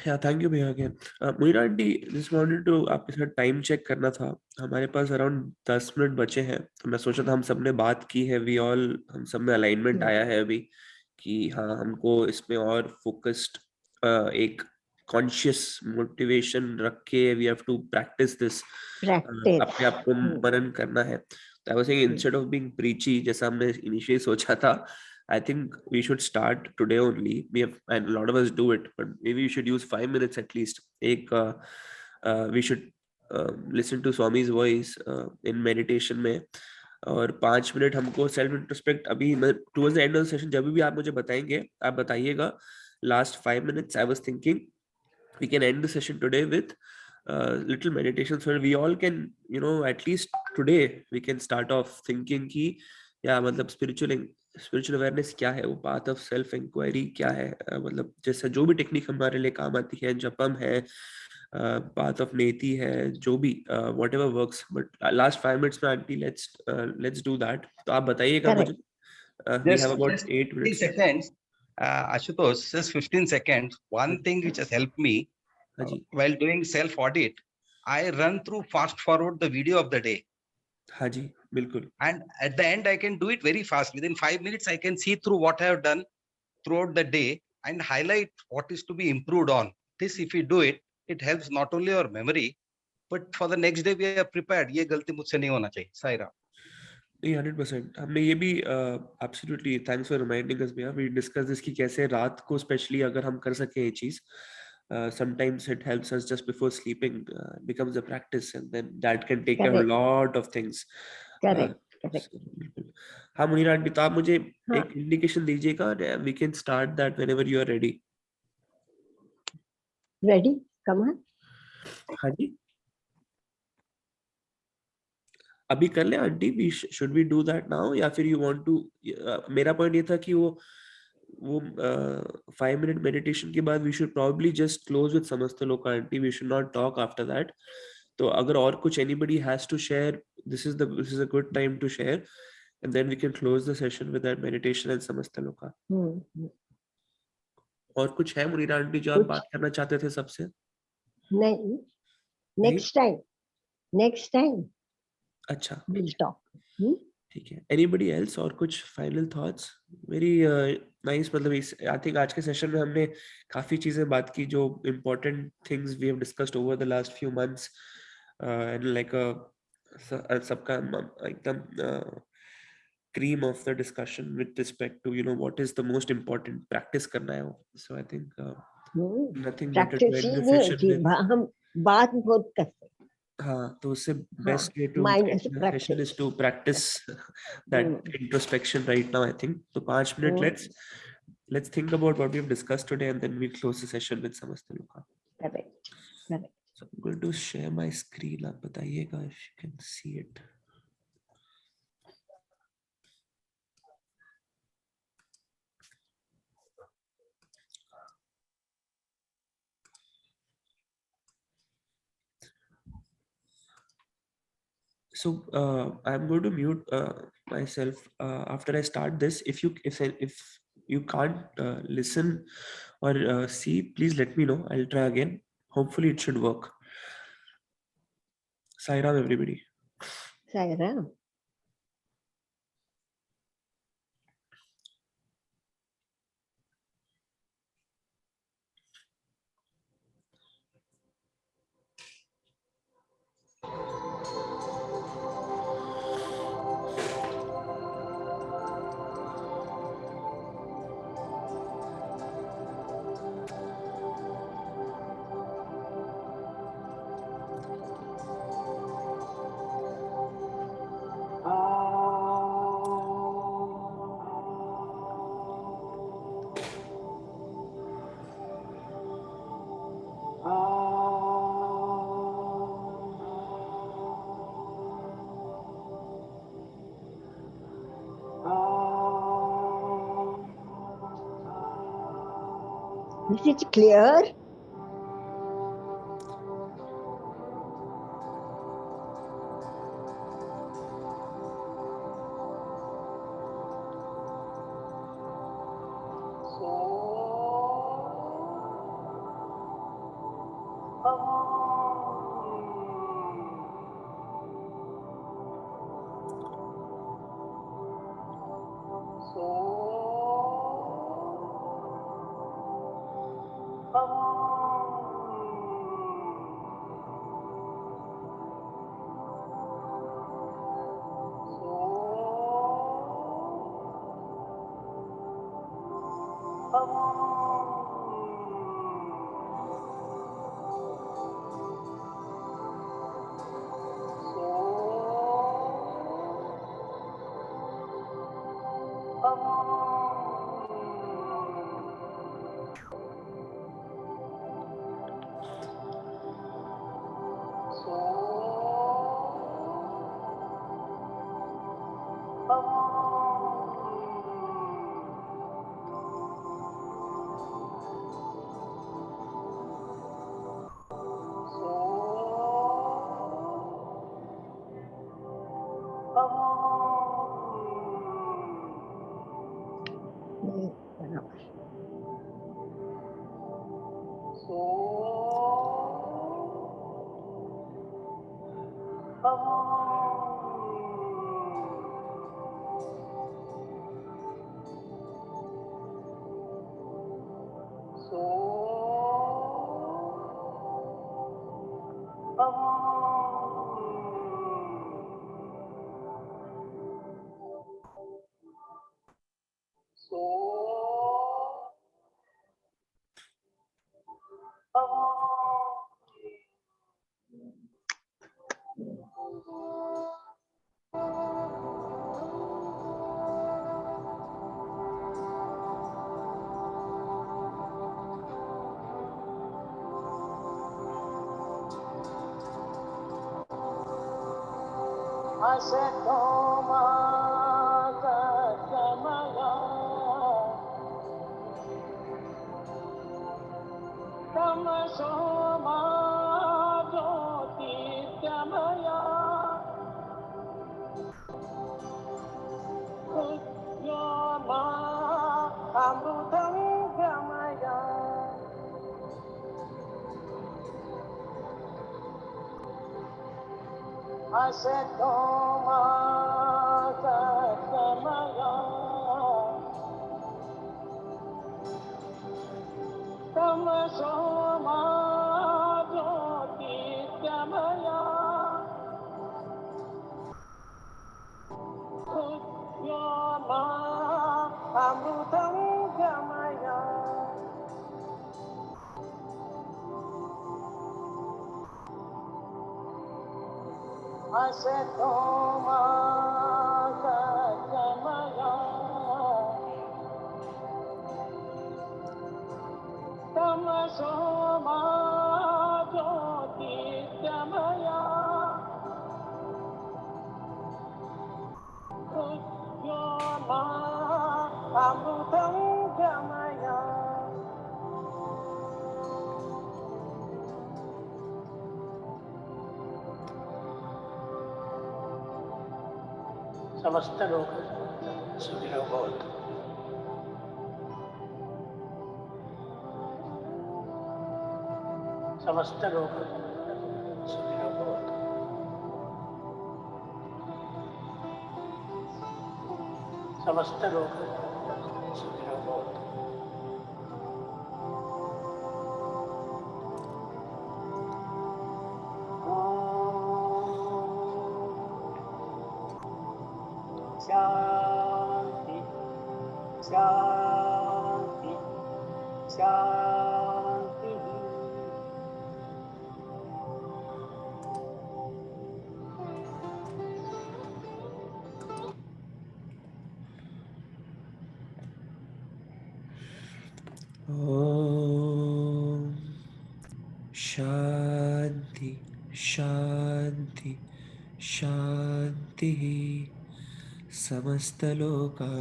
या थैंक यू भैया again. Munira aunty, just wanted to आपके साथ टाइम चेक करना था. हमारे पास अराउंड 10 मिनट बचे हैं, तो मैं सोचा था हम सब ने बात की है, हम सब में अलाइनमेंट आया है अभी कि हाँ हमको इसमें और फोकस्ड एक कॉन्शियस मोटिवेशन रख के we have to practice this, अपने आप को मनन करना है. I was saying instead of being preachy जैसा हमने इनिशियली सोचा था, I think we should start today only. And a lot of us do it, but maybe we should use 5 minutes at least. We should listen to Swami's voice in meditation में, और 5 minute हमको self introspect अभी towards the end of the session जब भी आप मुझे बताएंगे, आप बताइएगा. Last 5 minutes I was thinking we can end the session today with little meditations where we all can, at least today we can start off thinking कि या मतलब स्पिरिचुअल अवेयरनेस क्या है, वो पाथ ऑफ सेल्फ इंक्वायरी क्या है, मतलब जैसा जो भी टेक्निक हमारे लिए काम आती है, जपम है, पाथ ऑफ नेति है, जो भी whatever works. But last 5 minutes में आंटी लेट्स डू दैट. तो आप बताइएगा मुझे. We have about 8 minutes. Ashutosh, just 15 seconds. One thing which has helped me while doing self audit, I run through fast forward the video of the day. हाँ जी, बिल्कुल. And at the end I can do it very fast. Within 5 minutes I can see through what I have done throughout the day and highlight what is to be improved on. This, if we do it, it helps not only our memory, but for the next day we are prepared. ये गलती मुझसे नहीं होना चाहिए. साई राम. 100%. हमने ये भी absolutely thanks for reminding us भैया. We discussed this कि कैसे रात को स्पेशली अगर हम कर सके ये चीज, sometimes it helps us just before sleeping, becomes a practice, and then that can take care of a lot of things. Correct. हाँ मुनीरा आंटी, तो आप मुझे एक इंडिकेशन दीजिएगा. We can start that whenever you are ready. Ready? Come on. हाँ जी, अभी कर ले aunty. Should we do that now या फिर you want to? मेरा पॉइंट ये था कि वो 5 minute meditation के बाद we should probably just close with समस्तलोका aunty. We should not talk after that. तो अगर और कुछ anybody has to share, this is a good time to share, and then we can close the session with that meditation and समस्तलोका. और कुछ है Munira aunty जो आप बात करना चाहते थे सबसे? नहीं, next time. अच्छा, we'll talk. ठीक है. Anybody else और कुछ final thoughts? Very nice. मतलब I think आज के सेशन में हमने काफी चीजें बात की जो important things we have discussed over the last few months, and like सबका एकदम cream of the discussion with respect to what is the most important practice करना है वो. So I think nothing better to end the session with. हम बात बहुत करते. हाँ, तो उससे best way to end the session is to practice that introspection right now, I think. तो 5 minutes, let's think about what we have discussed today, and then we'll close the session with समस्तलोका. Correct. So I'm going to share my screen. आप बताइएगा if you can see it. So I'm going to mute myself after I start this. If you can't listen or see, please let me know. I'll try again. Hopefully it should work. Sai Ram, everybody. Sai Ram. Is it clear? बराबर. समस्त लोग सुखी हो बहुत. समस्त लोग सुखिनो भवन्तु। समस्त लोग सुखिनो भवन्तु। शांति शांति शांति। Om Shanti Shanti Shanti Samastaloka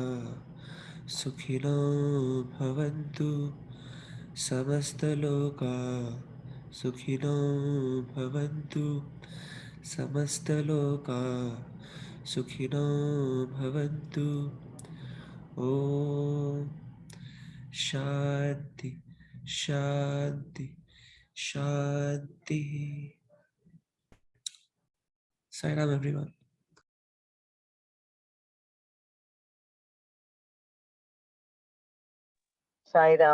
Sukhino Bhavantu Samastaloka Sukhino Bhavantu Samastaloka Sukhino Bhavantu. Om Shanti Shanti Shanti. Sairam everyone. Sai Ram.